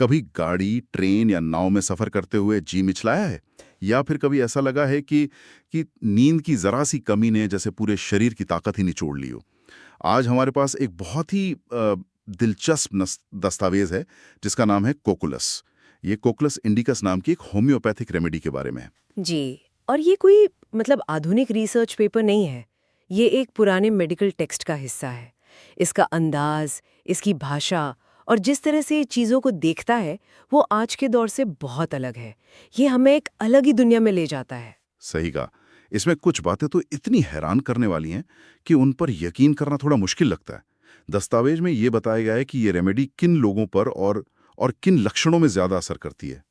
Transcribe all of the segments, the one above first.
कभी गाड़ी, ट्रेन या नाव में सफर करते हुए जी मिचलाया है? या फिर कभी ऐसा लगा है कि नींद की जरा सी कमी ने जैसे पूरे शरीर की ताकत ही निचोड़ ली हो? आज हमारे पास एक बहुत ही दिलचस्प दस्तावेज है जिसका नाम है कोकुलस। ये कोकुलस इंडिकस नाम की एक होम्योपैथिक रेमेडी के बारे में है। जी। और ये कोई आधुनिक रिसर्च पेपर नहीं है। ये एक पुराने मेडिकल टेक्स्ट का हिस्सा है। इसका अंदाज, इसकी भाषा और जिस तरह से ये चीज़ों को देखता है वो आज के दौर से बहुत अलग है। ये हमें एक अलग ही दुनिया में ले जाता है। सही कहा। इसमें कुछ बातें तो इतनी हैरान करने वाली हैं कि उन पर यकीन करना थोड़ा मुश्किल लगता है। दस्तावेज में ये बताया गया है कि ये रेमेडी किन लोगों पर और किन लक्षणों में ज्यादा असर करती है।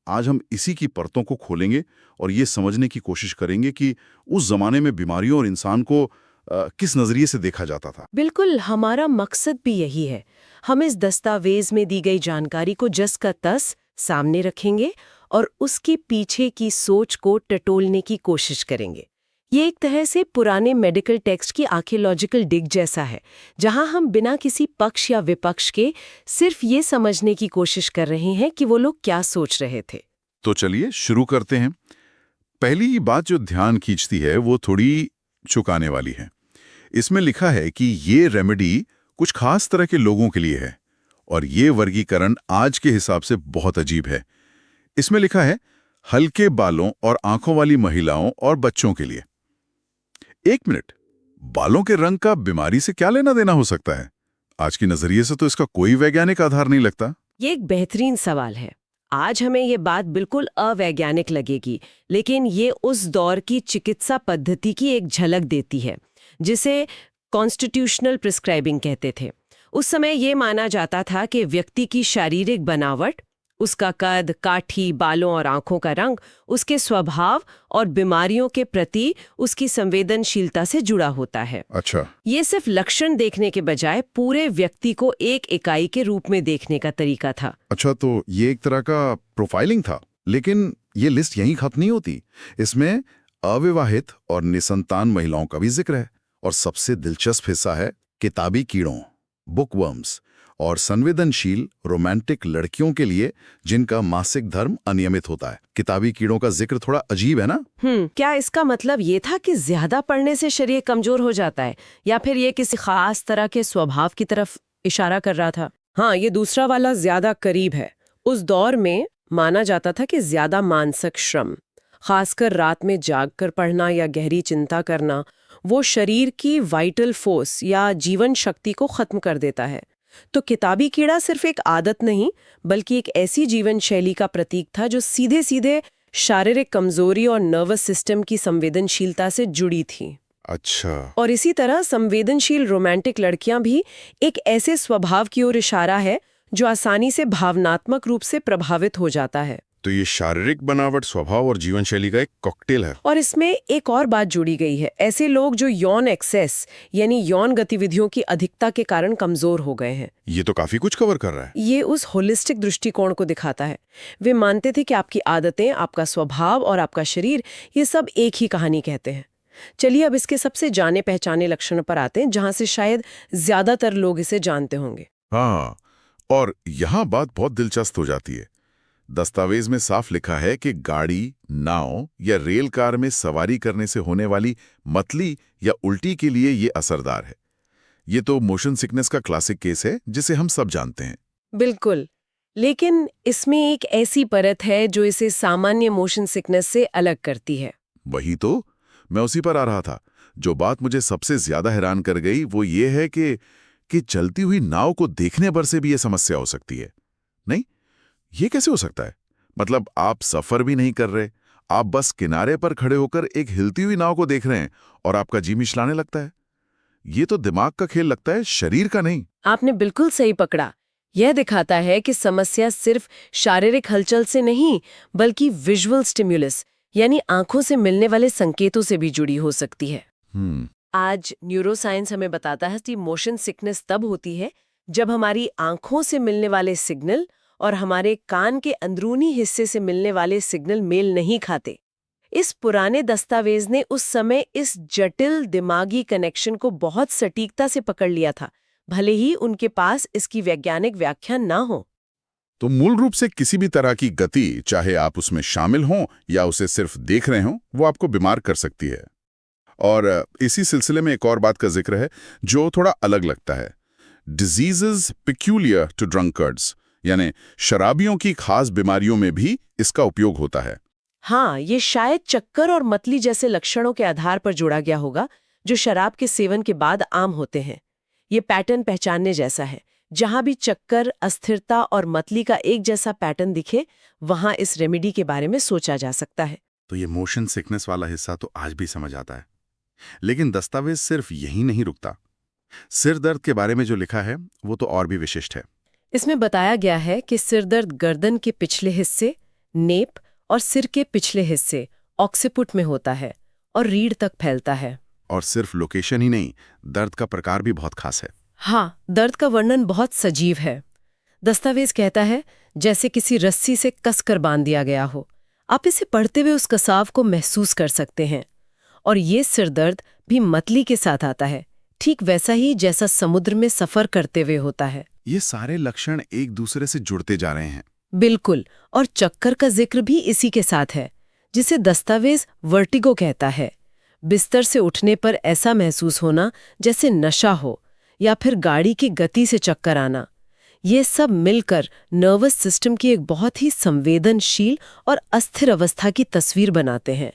आज हम इसी की परतों को खोलेंगे और ये समझने की कोशिश करेंगे कि उस जमाने में बीमारियों और इंसान को किस नजरिए से देखा जाता था। बिल्कुल, हमारा मकसद भी यही है। हम इस दस्तावेज में दी गई जानकारी को जस का तस सामने रखेंगे और उसके पीछे की सोच को टटोलने की कोशिश करेंगे। ये एक तरह से पुराने मेडिकल टेक्स्ट की आर्कियोलॉजिकल डिग जैसा है, जहां हम बिना किसी पक्ष या विपक्ष के सिर्फ ये समझने की कोशिश कर रहे हैं कि वो लोग क्या सोच रहे थे। तो चलिए शुरू करते हैं। पहली बात जो ध्यान खींचती है वो थोड़ी चुकाने वाली है। इसमें लिखा है कि ये रेमेडी कुछ खास तरह के लोगों के लिए है और ये वर्गीकरण आज के हिसाब से बहुत अजीब है। इसमें लिखा है हल्के बालों और आंखों वाली महिलाओं और बच्चों के लिए। एक मिनट, बालों के रंग का बीमारी से क्या लेना देना हो सकता है? आज की नजरिए से तो इसका कोई वैज्ञानिक आधार नहीं लगता। ये एक बेहतरीन सवाल है। आज हमें ये बात बिल्कुल अवैज्ञानिक लगेगी, लेकिन ये उस दौर की चिकित्सा पद्धति की एक झलक देती है, जिसे कॉन्स्टिट्यूशनल प्रिस्क्राइबिंग कहते थे। उस समय ये माना जाता था कि व्यक्ति की शारीरिक बनावट, उसका कद, काठी, बालों और आंखों का रंग, उसके स्वभाव और बीमारियों के प्रति उसकी संवेदनशीलता से जुड़ा होता है। अच्छा। ये सिर्फ लक्षण देखने के बजाय पूरे व्यक्ति को एक इकाई के रूप में देखने का तरीका था। अच्छा, तो ये एक तरह का प्रोफाइलिंग था। लेकिन ये लिस्ट यहीं खत्म नहीं होती। इसमें अविवाहित और निसंतान महिलाओं का भी जिक्र है। और सबसे दिलचस्प हिस्सा है किताबी कीड़ों, बुकवर्म्स और संवेदनशील रोमांटिक लड़कियों के लिए जिनका मासिक धर्म अनियमित होता है। किताबी कीड़ों का जिक्र थोड़ा अजीब है ना? क्या इसका मतलब ये था कि ज्यादा पढ़ने से शरीर कमजोर हो जाता है, या फिर ये किसी खास तरह के स्वभाव की तरफ इशारा कर रहा था? हाँ, ये दूसरा वाला ज्यादा करीब है। उस दौर में माना जाता था कि ज्यादा मानसिक श्रम, खासकर रात में जागकर पढ़ना या गहरी चिंता करना, वो शरीर की वाइटल फोर्स या जीवन शक्ति को खत्म कर देता है। तो किताबी कीड़ा सिर्फ एक आदत नहीं, बल्कि एक ऐसी जीवन शैली का प्रतीक था जो सीधे सीधे शारीरिक कमजोरी और नर्वस सिस्टम की संवेदनशीलता से जुड़ी थी। अच्छा। और इसी तरह संवेदनशील रोमांटिक लड़कियां भी एक ऐसे स्वभाव की ओर इशारा है जो आसानी से भावनात्मक रूप से प्रभावित हो जाता है। तो ये शारीरिक बनावट, स्वभाव और जीवन शैली का एक कॉकटेल है। और इसमें एक और बात जुड़ी गई है, ऐसे लोग जो यौन एक्सेस यानी यौन गतिविधियों की अधिकता के कारण कमजोर हो गए हैं। ये तो काफी कुछ कवर कर रहा है। ये उस होलिस्टिक दृष्टिकोण को दिखाता है। वे मानते थे कि आपकी आदतें, आपका स्वभाव और आपका शरीर, ये सब एक ही कहानी कहते हैं। चलिए अब इसके सबसे जाने पहचाने लक्षणों पर आते हैं, जहां से शायद ज्यादातर लोग इसे जानते होंगे। हाँ, और यहाँ बात बहुत दिलचस्प हो जाती है। दस्तावेज में साफ लिखा है कि गाड़ी, नाव या रेल कार में सवारी करने से होने वाली मतली या उल्टी के लिए ये असरदार है। ये तो मोशन सिकनेस का क्लासिक केस है जिसे हम सब जानते हैं। बिल्कुल, लेकिन इसमें एक ऐसी परत है जो इसे सामान्य मोशन सिकनेस से अलग करती है। वही तो मैं उसी पर आ रहा था। जो बात मुझे सबसे ज्यादा हैरान कर गई वो ये है कि चलती हुई नाव को देखने भर से भी ये समस्या हो सकती है। नहीं, ये कैसे हो सकता है? मतलब आप सफर भी नहीं कर रहे, आप बस किनारे पर खड़े होकर एक हिलती हुई नाव को देख रहे हैं और आपका जी मिचलाने लगता है। ये तो दिमाग का खेल लगता है, शरीर का नहीं। आपने बिल्कुल सही पकड़ा। यह दिखाता है कि समस्या सिर्फ शारीरिक हलचल से नहीं, बल्कि विजुअल स्टिम्युलस यानी आंखों से मिलने वाले संकेतों से भी जुड़ी हो सकती है। आज न्यूरोसाइंस हमें बताता है कि मोशन सिकनेस तब होती है जब हमारी आंखों से मिलने वाले सिग्नल और हमारे कान के अंदरूनी हिस्से से मिलने वाले सिग्नल मेल नहीं खाते। इस पुराने दस्तावेज ने उस समय इस जटिल दिमागी कनेक्शन को बहुत सटीकता से पकड़ लिया था, भले ही उनके पास इसकी वैज्ञानिक व्याख्या ना हो। तो मूल रूप से किसी भी तरह की गति, चाहे आप उसमें शामिल हों या उसे सिर्फ देख रहे हों, वो आपको बीमार कर सकती है। और इसी सिलसिले में एक और बात का जिक्र है जो थोड़ा अलग लगता है। डिजीजेस पिक्यूलियर टू ड्रंकर्ड्स, यानी शराबियों की खास बीमारियों में भी इसका उपयोग होता है। हाँ, ये शायद चक्कर और मतली जैसे लक्षणों के आधार पर जोड़ा गया होगा जो शराब के सेवन के बाद आम होते हैं। ये पैटर्न पहचानने जैसा है। जहां भी चक्कर, अस्थिरता और मतली का एक जैसा पैटर्न दिखे, वहां इस रेमेडी के बारे में सोचा जा सकता है। तो ये मोशन सिकनेस वाला हिस्सा तो आज भी समझ आता है, लेकिन दस्तावेज सिर्फ यही नहीं रुकता। सिर दर्द के बारे में जो लिखा है वो तो और भी विशिष्ट है। इसमें बताया गया है कि सिरदर्द गर्दन के पिछले हिस्से, नेप और सिर के पिछले हिस्से ऑक्सीपुट में होता है और रीढ़ तक फैलता है। और सिर्फ लोकेशन ही नहीं, दर्द का प्रकार भी बहुत खास है। हाँ, दर्द का वर्णन बहुत सजीव है। दस्तावेज कहता है जैसे किसी रस्सी से कसकर बांध दिया गया हो। आप इसे पढ़ते हुए उस कसाव को महसूस कर सकते हैं। और ये सिरदर्द भी मतली के साथ आता है, ठीक वैसा ही जैसा समुद्र में सफर करते हुए होता है। ये सारे लक्षण एक दूसरे से जुड़ते जा रहे हैं। बिल्कुल, और चक्कर का जिक्र भी इसी के साथ है, जिसे दस्तावेज वर्टिगो कहता है। बिस्तर से उठने पर ऐसा महसूस होना जैसे नशा हो, या फिर गाड़ी की गति से चक्कर आना। ये सब मिलकर नर्वस सिस्टम की एक बहुत ही संवेदनशील और अस्थिर अवस्था की तस्वीर बनाते हैं।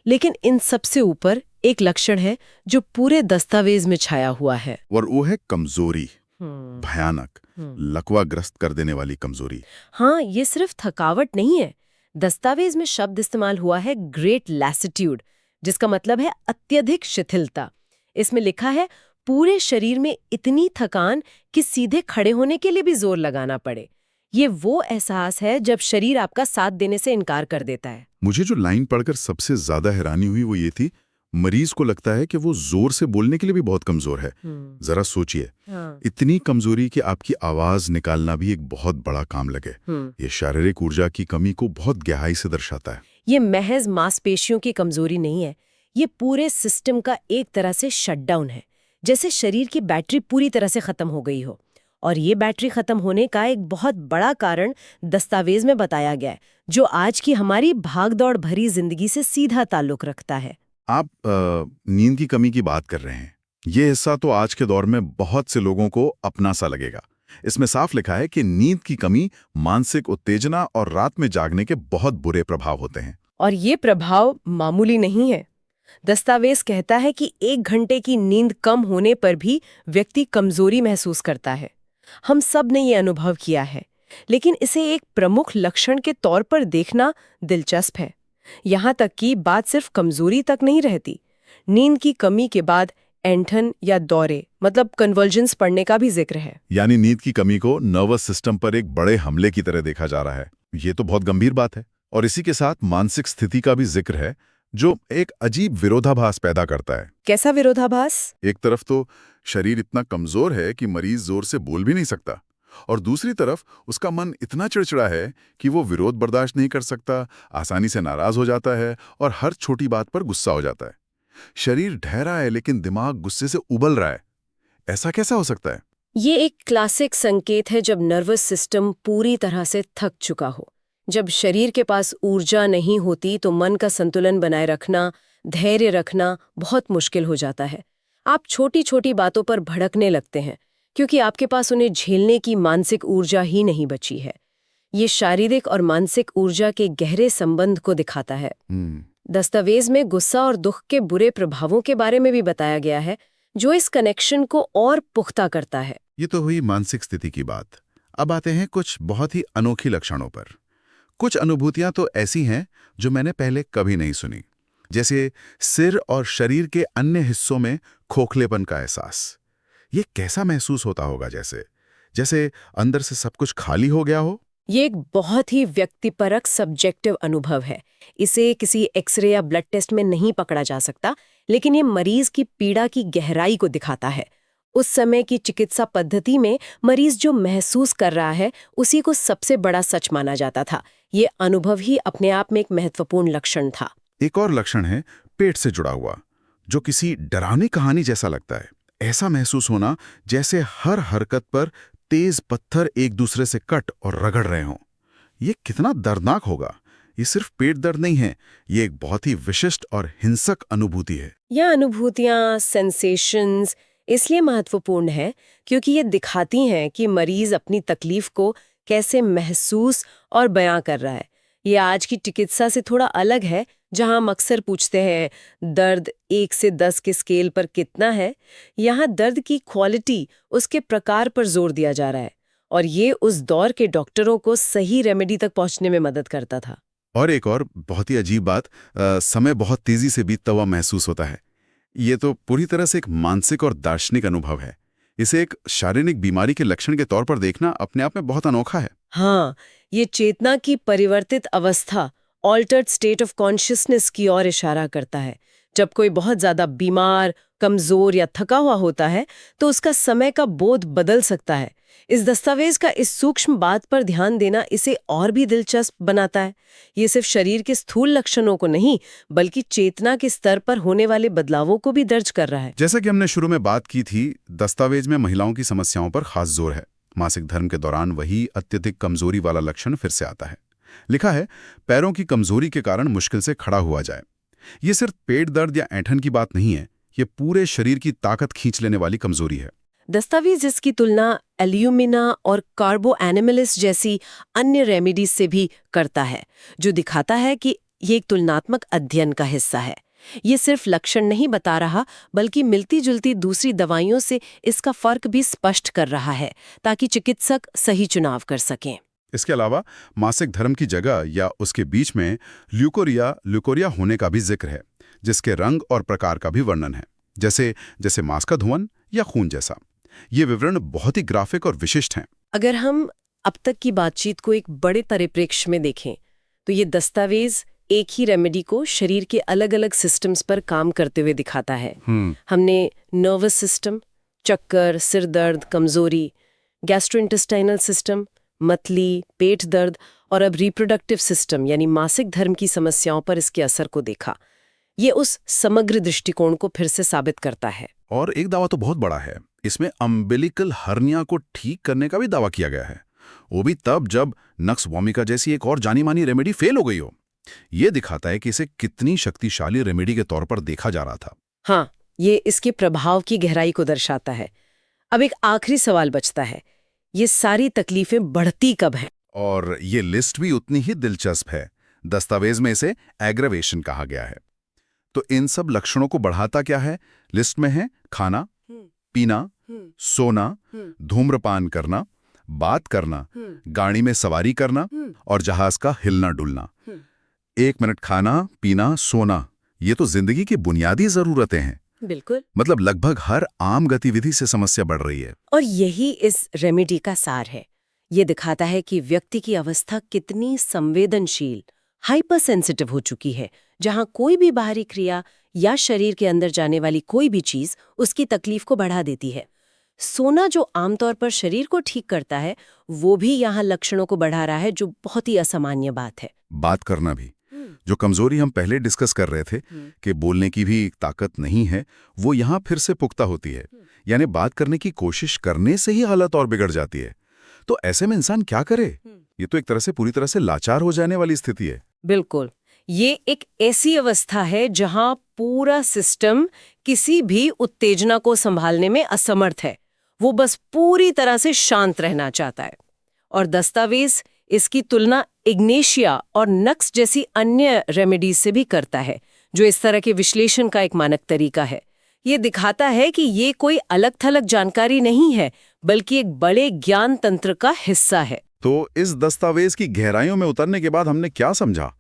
लेकिन इन सबसे ऊपर एक लक्षण है जो पूरे दस्तावेज में छाया हुआ है, और वो है कमजोरी। भयानक, लकवाग्रस्त कर देने वाली कमजोरी। हाँ, ये सिर्फ थकावट नहीं है। दस्तावेज में शब्द इस्तेमाल हुआ है ग्रेट लैसिट्यूड, जिसका मतलब है अत्यधिक शिथिलता। इसमें लिखा है पूरे शरीर में इतनी थकान कि सीधे खड़े होने के लिए भी जोर लगाना पड़े। ये वो एहसास है जब शरीर आपका साथ देने से इनकार कर देता है। मुझे जो लाइन पढ़कर सबसे ज्यादा हैरानी हुई वो ये थी, मरीज को लगता है कि वो जोर से बोलने के लिए भी बहुत कमजोर है। जरा सोचिए, इतनी कमजोरी कि आपकी आवाज निकालना भी एक बहुत बड़ा काम लगे। ये शारीरिक ऊर्जा की कमी को बहुत गहराई से दर्शाता है। ये महज मांसपेशियों की कमजोरी नहीं है, ये पूरे सिस्टम का एक तरह से शटडाउन है, जैसे शरीर की बैटरी पूरी तरह से खत्म हो गई हो। और ये बैटरी खत्म होने का एक बहुत बड़ा कारण दस्तावेज में बताया गया है, जो आज की हमारी भागदौड़ भरी जिंदगी से सीधा ताल्लुक रखता है। आप नींद की कमी की बात कर रहे हैं। ये हिस्सा तो आज के दौर में बहुत से लोगों को अपना सा लगेगा। इसमें साफ लिखा है कि नींद की कमी मानसिक उत्तेजना और रात में जागने के बहुत बुरे प्रभाव होते हैं। और ये प्रभाव मामूली नहीं है। दस्तावेज कहता है कि 1 घंटे की नींद कम होने पर भी व्यक्ति कमजोरी महसूस करता है। हम सब ने ये अनुभव किया है, लेकिन इसे एक प्रमुख लक्षण के तौर पर देखना दिलचस्प है। यहाँ तक कि बात सिर्फ कमजोरी तक नहीं रहती। नींद की कमी के बाद ऐंठन या दौरे, मतलब कन्वर्जेंस पड़ने का भी जिक्र है। यानी नींद की कमी को नर्वस सिस्टम पर एक बड़े हमले की तरह देखा जा रहा है। ये तो बहुत गंभीर बात है। और इसी के साथ मानसिक स्थिति का भी जिक्र है, जो एक अजीब विरोधाभास पैदा करता है। कैसा विरोधाभास? एक तरफ तो शरीर इतना कमजोर है कि मरीज जोर से बोल भी नहीं सकता, और दूसरी तरफ उसका मन इतना चिड़चिड़ा है कि वो विरोध बर्दाश्त नहीं कर सकता, आसानी से नाराज हो जाता है और हर छोटी बात पर गुस्सा हो जाता है। शरीर ठहरा है लेकिन दिमाग गुस्से से उबल रहा है। ऐसा कैसा हो सकता है? ये एक क्लासिक संकेत है जब नर्वस सिस्टम पूरी तरह से थक चुका हो। जब शरीर के पास ऊर्जा नहीं होती तो मन का संतुलन बनाए रखना, धैर्य रखना बहुत मुश्किल हो जाता है। आप छोटी छोटी बातों पर भड़कने लगते हैं क्योंकि आपके पास उन्हें झेलने की मानसिक ऊर्जा ही नहीं बची है। ये शारीरिक और मानसिक ऊर्जा के गहरे संबंध को दिखाता है। दस्तावेज में गुस्सा और दुख के बुरे प्रभावों के बारे में भी बताया गया है, जो इस कनेक्शन को और पुख्ता करता है। ये तो हुई मानसिक स्थिति की बात। अब आते हैं कुछ बहुत ही अनोखी लक्षणों पर। कुछ अनुभूतियां तो ऐसी हैं जो मैंने पहले कभी नहीं सुनी, जैसे सिर और शरीर के अन्य हिस्सों में खोखलेपन का एहसास। ये कैसा महसूस होता होगा? जैसे अंदर से सब कुछ खाली हो गया हो। ये एक बहुत ही व्यक्तिपरक सब्जेक्टिव अनुभव है। इसे किसी एक्सरे या ब्लड टेस्ट में नहीं पकड़ा जा सकता, लेकिन ये मरीज की पीड़ा की गहराई को दिखाता है। उस समय की चिकित्सा पद्धति में मरीज जो महसूस कर रहा है उसी को सबसे बड़ा सच माना जाता था। ये अनुभव ही अपने आप में एक महत्वपूर्ण लक्षण था। एक और लक्षण है पेट से जुड़ा हुआ, जो किसी डरावनी कहानी जैसा लगता है। ऐसा महसूस होना जैसे हर हरकत पर तेज पत्थर एक दूसरे से कट और रगड़ रहे हों। ये कितना दर्दनाक होगा। ये सिर्फ पेट दर्द नहीं है, ये एक बहुत ही विशिष्ट और हिंसक अनुभूति है। यह अनुभूतियां, सेंसेशंस इसलिए महत्वपूर्ण है क्योंकि ये दिखाती हैं कि मरीज अपनी तकलीफ को कैसे महसूस और बयां कर रहा है। ये आज की चिकित्सा से थोड़ा अलग है, जहां हम अक्सर पूछते हैं दर्द 1 से 10 के स्केल पर कितना है। यहाँ दर्द की क्वालिटी, उसके प्रकार पर जोर दिया जा रहा है, और ये उस दौर के डॉक्टरों को सही रेमेडी तक पहुंचने में मदद करता था। और एक और बहुत ही अजीब बात, समय बहुत तेजी से बीतता हुआ महसूस होता है। ये तो पूरी तरह से एक मानसिक और दार्शनिक अनुभव है। इसे एक शारीरिक बीमारी के लक्षण के तौर पर देखना अपने आप में बहुत अनोखा है। हाँ, ये चेतना की परिवर्तित अवस्था, ऑल्टर्ड स्टेट ऑफ कॉन्शियसनेस की ओर इशारा करता है। जब कोई बहुत ज्यादा बीमार, कमजोर या थका हुआ होता है तो उसका समय का बोध बदल सकता है। इस दस्तावेज का इस सूक्ष्म बात पर ध्यान देना इसे और भी दिलचस्प बनाता है। ये सिर्फ शरीर के स्थूल लक्षणों को नहीं, बल्कि चेतना के स्तर पर होने वाले बदलावों को भी दर्ज कर रहा है। जैसा कि हमने शुरू में बात की थी, दस्तावेज में महिलाओं की समस्याओं पर खास जोर है। मासिक धर्म के दौरान वही अत्यधिक कमजोरी वाला लक्षण फिर से आता है। लिखा है, पैरों की कमजोरी के कारण मुश्किल से खड़ा हुआ जाए। ये सिर्फ पेट दर्द या ऐंठन की बात नहीं है, ये पूरे शरीर की ताकत खींच लेने वाली कमजोरी है। दस्तावेज इसकी तुलना एल्यूमिना और कार्बो एनिमलिस जैसी अन्य रेमेडीज से भी करता है, जो दिखाता है कि ये एक तुलनात्मक अध्ययन का हिस्सा है। ये सिर्फ लक्षण नहीं बता रहा, बल्कि मिलती जुलती दूसरी दवाइयों से इसका फर्क भी स्पष्ट कर रहा है, ताकि चिकित्सक सही चुनाव कर सकें। इसके अलावा मासिक धर्म की जगह या उसके बीच में ल्यूकोरिया होने का भी जिक्र है, जिसके रंग और प्रकार का भी वर्णन है, जैसे मांस का धुआं या खून जैसा। ये विवरण बहुत ही ग्राफिक और विशिष्ट हैं। अगर हम अब तक की बातचीत को एक बड़े परिप्रेक्ष्य में देखें, तो ये दस्तावेज एक ही रेमेडी को शरीर के अलग अलग सिस्टम्स पर काम करते हुए दिखाता है। हमने नर्वस सिस्टम, चक्कर, सिर दर्द, कमजोरी, गैस्ट्रोइंटेस्टाइनल सिस्टम, मतली, पेट दर्द, और अब रिप्रोडक्टिव सिस्टम यानी मासिक धर्म की समस्याओं पर इसके असर को देखा। ये उस समग्र दृष्टिकोण को फिर से साबित करता है। और एक दावा तो बहुत बड़ा है, इसमें अम्बिलिकल हर्निया को ठीक करने का भी दावा किया गया है, वो भी तब जब नक्स वोमिका जैसी एक और जानी मानी रेमेडी फेल हो गई हो। ये दिखाता है कि इसे कितनी शक्तिशाली रेमेडी के तौर पर देखा जा रहा था। हाँ, ये इसके प्रभाव की गहराई को दर्शाता है। अब एक आखिरी सवाल बचता है, ये सारी तकलीफें बढ़ती कब हैं? और ये लिस्ट भी उतनी ही दिलचस्प है। दस्तावेज में इसे एग्रेवेशन कहा गया है। तो इन सब लक्षणों को बढ़ाता क्या है? लिस्ट में है खाना, पीना, सोना, धूम्रपान करना, बात करना, गाड़ी में सवारी करना और जहाज का हिलना डुलना। 1 मिनट खाना, पीना, सोना, ये तो जिंदगी की बुनियादी जरूरतें हैं। बिल्कुल। मतलब लगभग हर आम गतिविधि से समस्या बढ़ रही है। और यही इस रेमेडी का सार है। ये दिखाता है कि व्यक्ति की अवस्था कितनी संवेदनशील, हाइपर सेंसिटिव हो चुकी है, जहां कोई भी बाहरी क्रिया या शरीर के अंदर जाने वाली कोई भी चीज उसकी तकलीफ को बढ़ा देती है। सोना, जो आमतौर पर शरीर को ठीक करता है, वो भी यहाँ लक्षणों को बढ़ा रहा है, जो बहुत ही असामान्य बात है। बात करना भी, जो कमजोरी हम पहले डिस्कस कर रहे थे कि बोलने की भी ताकत नहीं है, वो यहाँ फिर से पुख्ता होती है। यानी बात करने की कोशिश करने से ही हालत और बिगड़ जाती है। तो ऐसे में इंसान क्या करे? ये तो एक तरह से पूरी तरह से लाचार हो जाने वाली स्थिति है। बिल्कुल, ये एक ऐसी अवस्था है जहां पूरा सिस्टम किसी भी उत्तेजना को संभालने में असमर्थ है। वो बस पूरी तरह से शांत रहना चाहता है। और दस्तावेज इसकी तुलना इग्नेशिया और नक्स जैसी अन्य रेमेडीज से भी करता है, जो इस तरह के विश्लेषण का एक मानक तरीका है। ये दिखाता है कि ये कोई अलग थलग जानकारी नहीं है, बल्कि एक बड़े ज्ञान तंत्र का हिस्सा है। तो इस दस्तावेज की गहराइयों में उतरने के बाद हमने क्या समझा?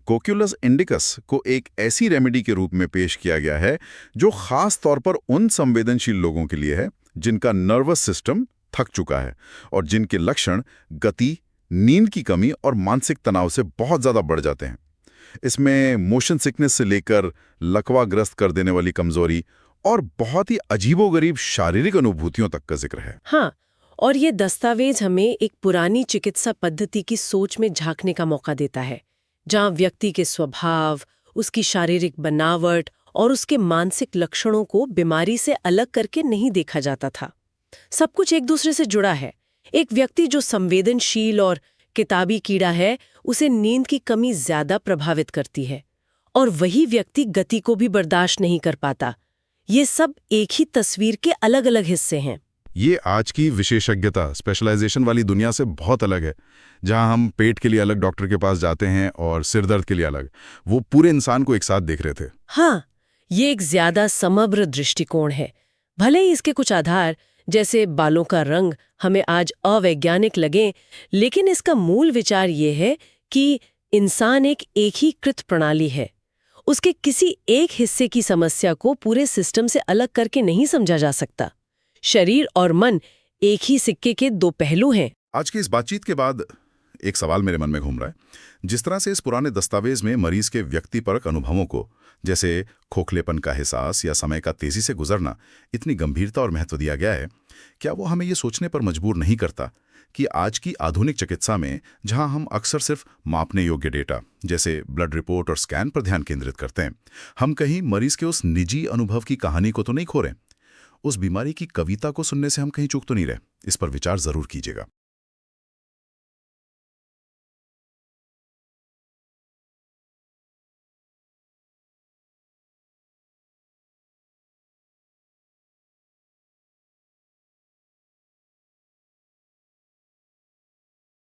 कोक्यूलस इंडिकस को एक ऐसी रेमेडी के रूप में पेश किया गया है जो खास तौर पर उन संवेदनशील लोगों के लिए है जिनका नर्वस सिस्टम थक चुका है और जिनके लक्षण गति, नींद की कमी और मानसिक तनाव से बहुत ज्यादा बढ़ जाते हैं। इसमें मोशन सिकनेस से लेकर लकवाग्रस्त कर देने वाली कमजोरी और बहुत ही अजीबोगरीब शारीरिक अनुभूतियों तक का जिक्र है। हाँ, और ये दस्तावेज हमें एक पुरानी चिकित्सा पद्धति की सोच में झांकने का मौका देता है, जहां व्यक्ति के स्वभाव, उसकी शारीरिक बनावट और उसके मानसिक लक्षणों को बीमारी से अलग करके नहीं देखा जाता था। सब कुछ एक दूसरे से जुड़ा है। एक व्यक्ति जो संवेदनशील और किताबी कीड़ा है, उसे नींद की कमी ज्यादा प्रभावित करती है, और वही व्यक्ति गति को भी बर्दाश्त नहीं कर पाता। ये सब एक ही तस्वीर के अलग अलग हिस्से हैं। ये आज की विशेषज्ञता स्पेशलाइजेशन वाली दुनिया से बहुत अलग है, जहां हम पेट के लिए अलग डॉक्टर के पास जाते हैं और सिरदर्द के लिए अलग। वो पूरे इंसान को एक साथ देख रहे थे। हाँ, ये एक ज्यादा समग्र दृष्टिकोण है। भले ही इसके कुछ आधार, जैसे बालों का रंग, हमें आज अवैज्ञानिक लगें, लेकिन इसका मूल विचार ये है कि इंसान एक एकीकृत प्रणाली है। उसके किसी एक हिस्से की समस्या को पूरे सिस्टम से अलग करके नहीं समझा जा सकता। शरीर और मन एक ही सिक्के के दो पहलू हैं। आज की इस बातचीत के बाद एक सवाल मेरे मन में घूम रहा है। जिस तरह से इस पुराने दस्तावेज में मरीज के व्यक्तिपरक अनुभवों को, जैसे खोखलेपन का एहसास या समय का तेजी से गुजरना, इतनी गंभीरता और महत्व दिया गया है, क्या वो हमें ये सोचने पर मजबूर नहीं करता कि आज की आधुनिक चिकित्सा में, जहां हम अक्सर सिर्फ मापने योग्य डेटा जैसे ब्लड रिपोर्ट और स्कैन पर ध्यान केंद्रित करते हैं, हम कहीं मरीज के उस निजी अनुभव की कहानी को तो नहीं खो रहे? उस बीमारी की कविता को सुनने से हम कहीं चूक तो नहीं रहे? इस पर विचार जरूर कीजिएगा।